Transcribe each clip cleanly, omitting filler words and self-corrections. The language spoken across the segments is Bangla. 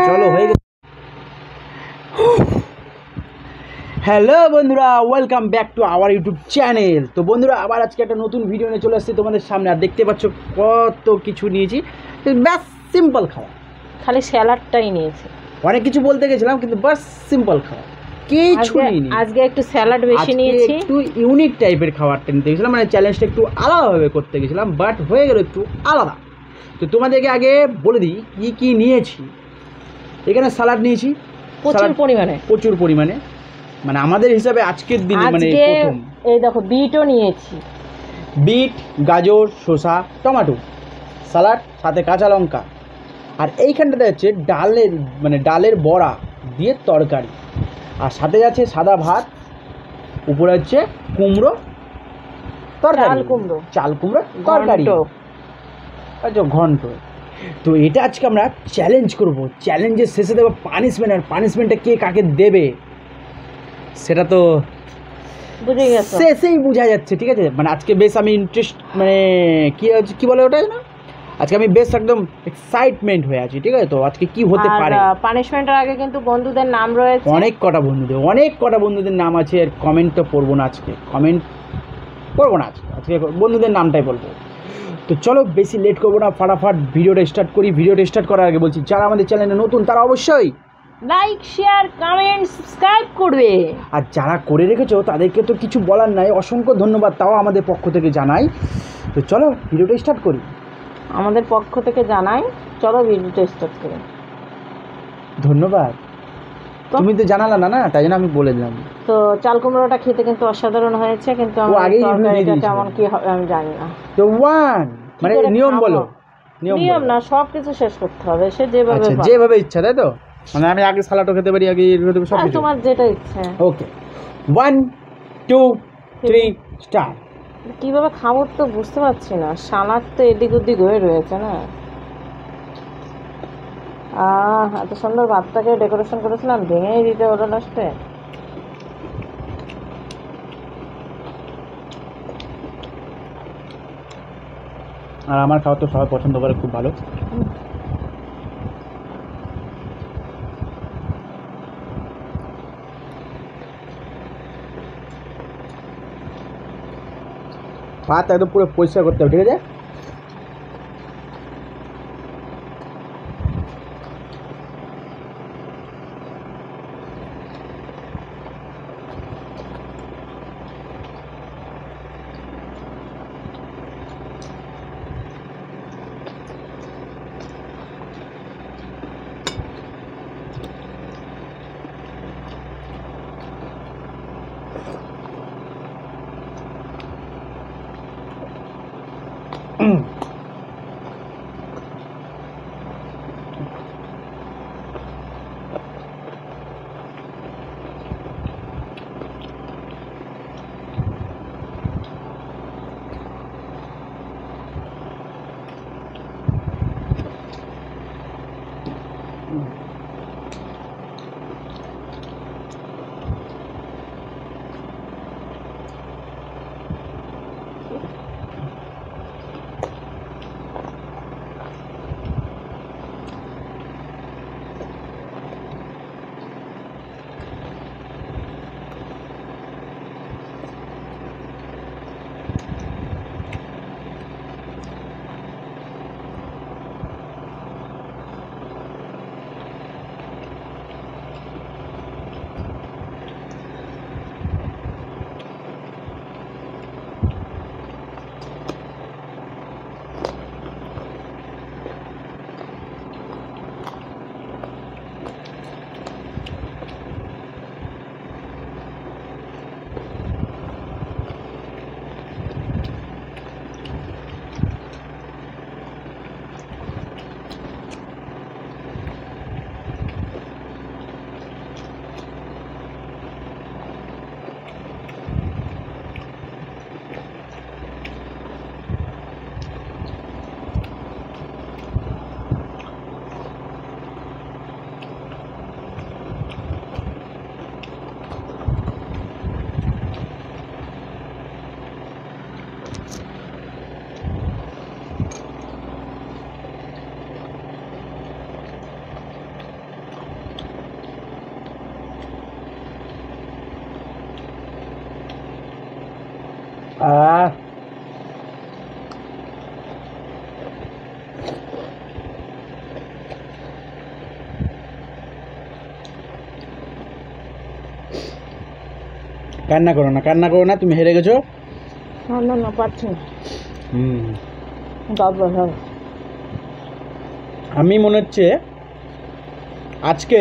চলো হয়ে গেছে। হ্যালো বন্ধুরা, welcome back to our YouTube channel. তো বন্ধুরা, আবার আজকে একটা নতুন ভিডিও নিয়ে চলে আসছি তোমাদের সামনে। আর দেখতে পাচ্ছ কত কিছু নিয়েছি, ব্যাস সিম্পল খাওয়া, খালি স্যালাডটাই নিয়েছি। অনেক কিছু বলতে গেছিলাম কিন্তু বাস সিম্পল খাওয়া, কিছু নিইনি। আজকে একটু স্যালাড বেশি নিয়েছি, একটু ইউনিক টাইপের খাবারটা নিতে গেছিলাম, মানে চ্যালেঞ্জটা একটু আলাদাভাবে করতে গেছিলাম, বাট হয়ে গেল একটু আলাদা। তো তোমাদেরকে আগে বলে দিই কী কী নিয়েছি। এখানে স্যালাড নিয়েছি প্রচুর পরিমাণে, মানে আমাদের হিসাবে আজকের দিনে মানে প্রথম। এই দেখো বিটও নিয়েছি, বিট, গাজর, শসা, টমেটো, স্যালাড, সাথে কাঁচা লঙ্কা। আর এইখানটাতে হচ্ছে ডালের বড়া দিয়ে তরকারি, আর সাথে যাচ্ছে সাদা ভাত, উপরে হচ্ছে কুমড়ো তরকারি, চাল কুমড়ো তরকারি, আচ্ছা ঘন্ট। তো এটা আজকে আমরা চ্যালেঞ্জ করব, চ্যালেঞ্জের শেষে দেবো পানিশমেন্ট। আর পানিশমেন্টটা কে কাকে দেবে সেটা তো শেষেই বোঝা যাচ্ছে, ঠিক আছে? মানে আজকে বেশ আমি ইন্টারেস্ট, মানে কি বলে ওটা না, আজকে আমি বেশ একদম এক্সাইটমেন্ট হয়ে আছি, ঠিক আছে? তো আজকে কি হতে পারে। পানিশমেন্টের আগে কিন্তু বন্ধুদের নাম রয়েছে, অনেক কটা বন্ধুদের নাম আছে। আর কমেন্ট তো পড়বো না আজকে, আজকে বন্ধুদের নামটাই বলবো। তো চলো বেশি লেট করবো না, ফাটাফাট ভিডিওটা স্টার্ট করি। ভিডিওটা স্টার্ট করার আগে বলছি, যারা আমাদের চ্যানেলে নতুন তারা অবশ্যই লাইক, শেয়ার, কমেন্ট, সাবস্ক্রাইব করবে। আর যারা করে রেখেছো তাদেরকে তো কিছু বলার নাই, অসংখ্য ধন্যবাদ তাও আমাদের পক্ষ থেকে জানাই। তো চলো ভিডিওটা স্টার্ট করি। আমাদের পক্ষ থেকে জানাই, চলো ভিডিওটা স্টার্ট করি। ধন্যবাদ। তুমি তো জানালা না, তাই জন্য আমি বলে দিলাম। তো চাল কুমড়োটা খেতে কিন্তু অসাধারণ হয়েছে, কিন্তু কেমন কি হবে আমি জানি না। তো মানে নিয়ম বলো। নিয়ম না, সব কিছু শেষ করতে হবে, সে যেভাবে ইচ্ছা, তাই তো? মানে আমি আগে সালাডও খেতে পারি, আগে সব কিছু তোমার যেটা ইচ্ছে। ওকে, 1 2 3 স্টার্ট। কিভাবে খাবো তো বুঝতে পারছি না, সালাদ তো এদিক ওদিক হয়ে রয়েছে না। এত সুন্দর ভাতটাকে ডেকোরেশন করেছিলাম, ভেঙেই দিতে হলো লাস্টে। আর আমার খাওয়া তো সবাই পছন্দ করে, খুব ভালো। ভাত একদম পুরো পরিষ্কার করতে হবে, ঠিক আছে? কান্না করো না, কান্না করো না, তুমি হেরে গেছো। না না পারছি না। আমি মনে হচ্ছে আজকে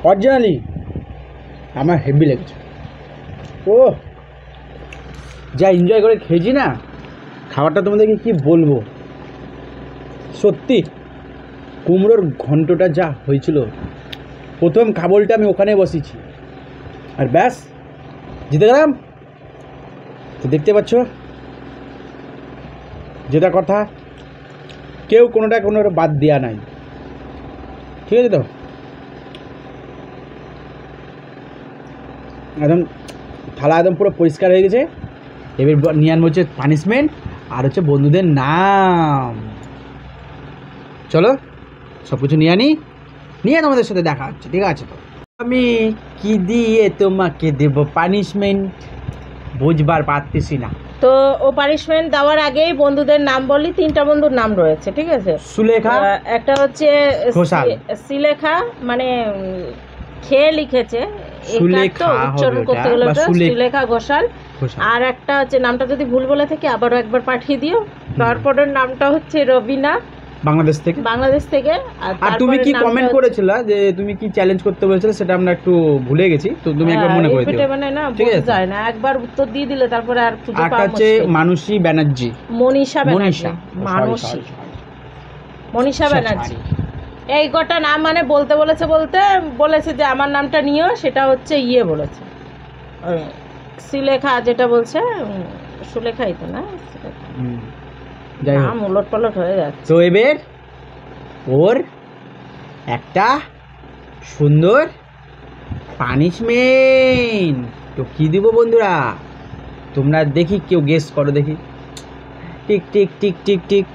অরিজিনালি আমার হেভি লেগেছে। ও যা এনজয় করে খেয়েছি না, খাবারটা তোমাদেরকে কি বলবো, সত্যি কুমড়োর ঘন্টটা যা হয়েছিল, প্রথম খাবলটা আমি ওখানে বসেছি আর ব্যাস জিতে গেলাম। তো দেখতে পাচ্ছ যেটা কথা, কেউ কোনোটা বাদ দেওয়া নাই, ঠিক আছে তো। একদম থালা একদম পুরো পরিষ্কার হয়ে গেছে। এবার নিয়ে আনবো হচ্ছে পানিশমেন্ট আর হচ্ছে বন্ধুদের নাম। চলো সব কিছু নিয়ে আনি, নিয়ে তোমাদের সাথে দেখা হচ্ছে, ঠিক আছে তো। আমি কি দিয়ে তোমাকে দেব পানিশমেন্ট বুঝবার পারতেছি না। তো ও পানিশমেন্ট দেওয়ার আগেই বন্ধুদের নাম বলি। 3টা বন্ধুর নাম রয়েছে, ঠিক আছে। সুলেখা, একটা হচ্ছে শ্রীলেখা, মানে খেয়ে লিখেছে, উচ্চারণ করতে গেলে শ্রীলেখা ঘোষাল। আর একটা হচ্ছে নামটা যদি ভুল বলে থাকি আবারও একবার পাঠিয়ে দিও। তারপরের নামটা হচ্ছে রবিনা, বাংলাদেশ থেকে। আর তুমি কি কমেন্ট করেছিলে যে তুমি কি চ্যালেঞ্জ করতে বলেছিলে, সেটা আমরা একটু ভুলে গেছি, তো তুমি একবার মনে করে দিও। মানে না বোঝা যায় না, একবার উত্তর দিয়ে দিলে তারপরে আর খুঁজে পাওয়া মুশকিল। হচ্ছে মানসী ব্যানার্জি, মনীষা ব্যানার্জি, মনীষা ব্যানার্জি, এই কটা নাম মানে বলতে বলেছে যে আমার নামটা নিও, সেটা হচ্ছে বলেছে শ্রীলেখা, যেটা বলছে সুলেখাই তো না, নাম উলট পালট হয়ে যাচ্ছে। তো এবার ওর একটা সুন্দর পানিশমেন্ট তো কি দিব বন্ধুরা, তোমরা দেখি কেউ গেস করো দেখি। Tick tick tick tick tick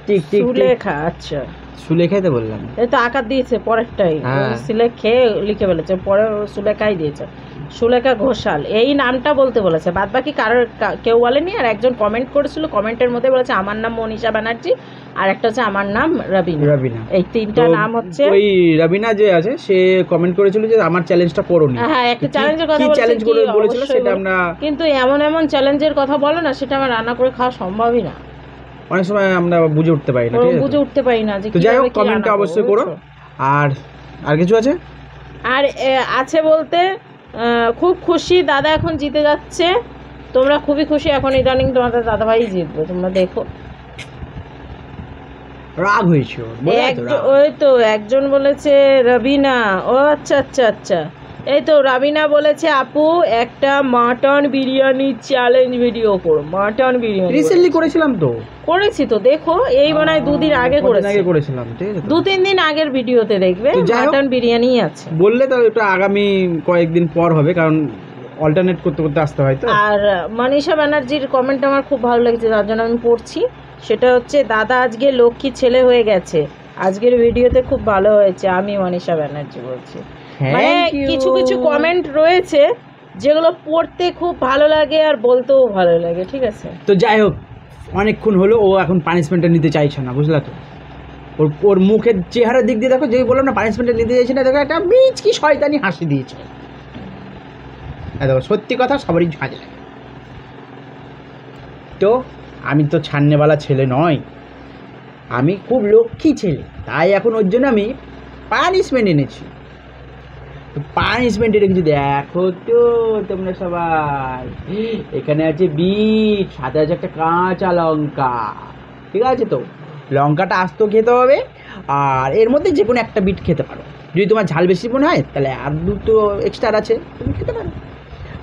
tick tick. Sulekha, আচ্ছা সুলেখাই তো বললাম, এই তো আকার দিয়েছে পরেরটাই, সিলেখে লিখে ফেলেছে, পরে সুলেখাই দিয়েছে। সুলেখা ঘোষাল এই নামটা বলতে বলেছে, বাদ বাকি কারোর কেউ বলেনি। আর একজন কমেন্ট করেছিল, কমেন্টের মধ্যে বলেছে আমার নাম মনীষা ব্যানার্জি, আর একটা হচ্ছে আমার নাম রবিনা। এই 3টা নাম হচ্ছে। ওই রবিনা যে আছে সে কমেন্ট করেছিল যে আমার চ্যালেঞ্জটা করোনি। হ্যাঁ, একটা চ্যালেঞ্জের কথা বলেছিল সেটা আমরা, কিন্তু এমন চ্যালেঞ্জের কথা বলো না, সেটা আমার রান্না করে খাওয়া সম্ভবই না। অনেক সময় আমরা বুঝে উঠতে পারি না, যে তো যাই হোক কমেন্টটা অবশ্যই করো। আর কিছু আছে? আর আছে বলতে খুব খুশি দাদা এখন জিতে যাচ্ছে, তোমরা খুবই খুশি এখন, ইদানিং তোমাদের দাদাভাই জিতবে, তোমরা দেখো। রাগ হয়েছে ওই তো একজন বলেছে রবিনা, ও আচ্ছা আচ্ছা আচ্ছা, এই তো রাবিনা বলেছে আপু একটা মাটন বিরিয়ানি চ্যালেঞ্জ ভিডিও করো। মাটন বিরিয়ানি রিসেন্টলি করেছিলাম তো, করেছি তো, দেখো এই মনে হয় 2 দিন আগে করেছিলাম, ঠিক আছে 2-3 দিন আগের ভিডিওতে দেখবে মাটন বিরিয়ানি আছে। বললে তো এটা আগামী কয়েকদিন পর হবে, কারণ অল্টারনেট করতে করতে আসতে হয় তো। আর মনীষা ব্যানার্জির কমেন্ট আমার খুব ভালো লেগেছে, তার জন্য আমি পড়ছি। সেটা হচ্ছে দাদা আজকে লক্ষ্মী ছেলে হয়ে গেছে, আজকের ভিডিওতে খুব ভালো হয়েছে, আমি মনীষা ব্যানার্জি বলছি। মানে কিছু কিছু কমেন্ট রয়েছে যেগুলো পড়তে খুব ভালো লাগে আর বলতেও ভালো লাগে, ঠিক আছে। তো যাই হোক অনেকক্ষণ হলো, ও এখন পানিশমেন্টটা নিতে চাইছে না, বুঝলা তো। ওর মুখের চেহারার দিক দিয়ে দেখো, যে বললাম না পানিশমেন্টটা নিতে চাইছে না, দেখো একটা মিচকি শয়তানি হাসি দিয়েছে। দেখো সত্যি কথা সবারই ঝাঁজ লাগে। তো আমি তো ছাড়নেওয়ালা ছেলে নয়, আমি খুব লক্ষ্মী ছেলে, তাই এখন ওর জন্য আমি পানিশমেন্ট এনেছি। পানিশমেন্ট এটা কিছু দেখো তো তোমরা সবাই, এখানে আছে বিট, সাথে আছে একটা কাঁচা লঙ্কা, ঠিক আছে তো। লঙ্কাটা আস্ত খেতে হবে, আর এর মধ্যে যে কোনো একটা বিট খেতে পারো, যদি তোমার ঝাল বেশি মনে হয় তাহলে আর 2টো এক্সট্রা আছে তুমি খেতে পারো,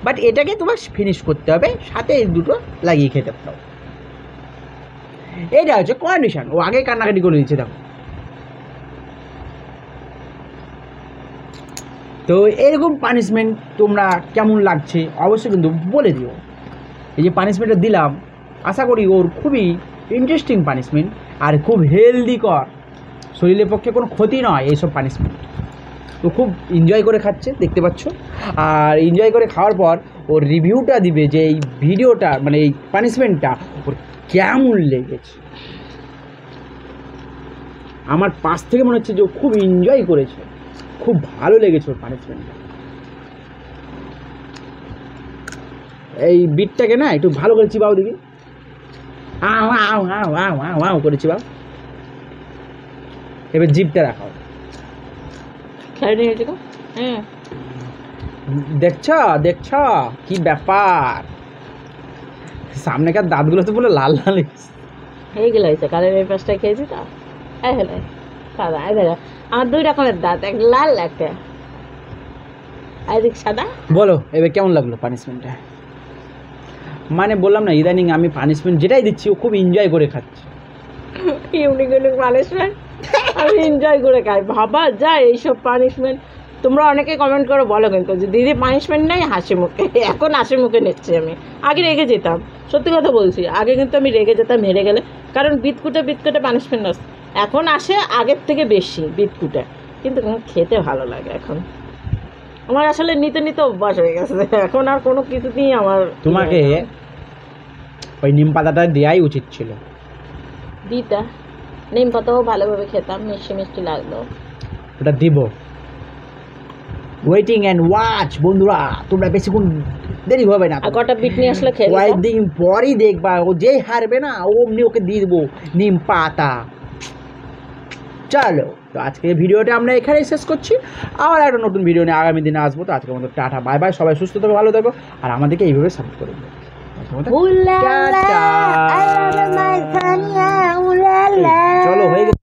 বাট এটাকে তোমার ফিনিশ করতে হবে, সাথে এই 2টো লাগিয়ে খেতে পারো। এটা হচ্ছে কন্ডিশন, ও আগে কান্নাকাটি করে দিচ্ছে দেখো। তো এরকম পানিশমেন্ট তোমরা কেমন লাগছে অবশ্যই কিন্তু বলে দিও। এই যে পানিশমেন্টটা দিলাম, আশা করি ওর খুবই ইন্টারেস্টিং পানিশমেন্ট আর খুব হেলদিকর, শরীরের পক্ষে কোনো ক্ষতি নয় এইসব পানিশমেন্ট। ও খুব এনজয় করে খাচ্ছে দেখতে পাচ্ছ, আর এনজয় করে খাওয়ার পর ওর রিভিউটা দিবে যে এই ভিডিওটা মানে এই পানিশমেন্টটা ওর কেমন লেগেছে। আমার পাশ থেকে মনে হচ্ছে যে ও খুব এনজয় করেছে, খুব ভালো লেগেছে ওর পানিশমেন্টটা। এই বিটটাকে না একটু ভালো করে চিবাও দেখি, আও আও আও আও আও আও করে চিবাও। এবার জিভটা রাখাও। খেয়ে নিয়েছি গো। হ্যাঁ দেখছ দেখছ কি ব্যাপার, সামনেকার দাঁতগুলো তো পুরো লাল লাল হয়ে গেল হয়েছে, কালের এই পাশটা খেয়েছি তো হলে সাদা। এই দেখো আমার 2 রকমের দাঁত, এক লাল একটা এদিক সাদা। বলো এবার কেমন লাগলো পানিশমেন্টটা? মানে বললাম না ইদানিং আমি পানিশমেন্ট যেটাই দিচ্ছি ও খুব এনজয় করে খাচ্ছে। ইউনিক ইউনিক পানিশমেন্ট আমি এনজয় করে খাই, ভাবা যায় এইসব পানিশমেন্ট। তোমরা অনেকে কমেন্ট করে বলো কিন্তু যে দিদি পানিশমেন্ট নেই হাসি মুখে, এখন হাসি মুখে নিচ্ছি আমি। আগে রেগে যেতাম, সত্যি কথা বলছি, আগে কিন্তু আমি রেগে যেতাম হেরে গেলে, কারণ বিতকুটে পানিশমেন্ট আসে, এখন আসে আগের থেকে বেশি বিতকুটে, কিন্তু খেতে ভালো লাগে এখন। আমার আসলে নিতে নিতে অভ্যাস হয়ে গেছে, এখন আর কোনো কিছুতেই আমার তোমাকে ওই নিম পাতাটা দেওয়াই উচিত ছিল। দিতা নিম পাতাও ভালোভাবে খেতাম, মিষ্টি মিষ্টি লাগলো। ওটা দিব। ওয়েটিং অ্যান্ড ওয়াচ বন্ধুরা, তোমরা বেশিক্ষণ দেরি হবে না, আর কটা বিট নিয়ে আসলে খেয়ে নিতাম। কয়েকদিন পরই দেখবা ও যেই হারবে না অমনি ওকে দিয়ে দেবো নিম পাতা। চলো তো আজকে ভিডিওটা আমরা এখানেই শেষ করছি, আবার একটা নতুন ভিডিও নিয়ে আগামী দিনে আসবো। তো আজকের মতো টাটা বাই বাই, সবাই সুস্থ থাকো, ভালো থাকো, আর আমাদেরকে এইভাবে সাপোর্ট করে দেবো। উলা লা, I love my Tanya, উলা লা। চলো হয়ে গেছে।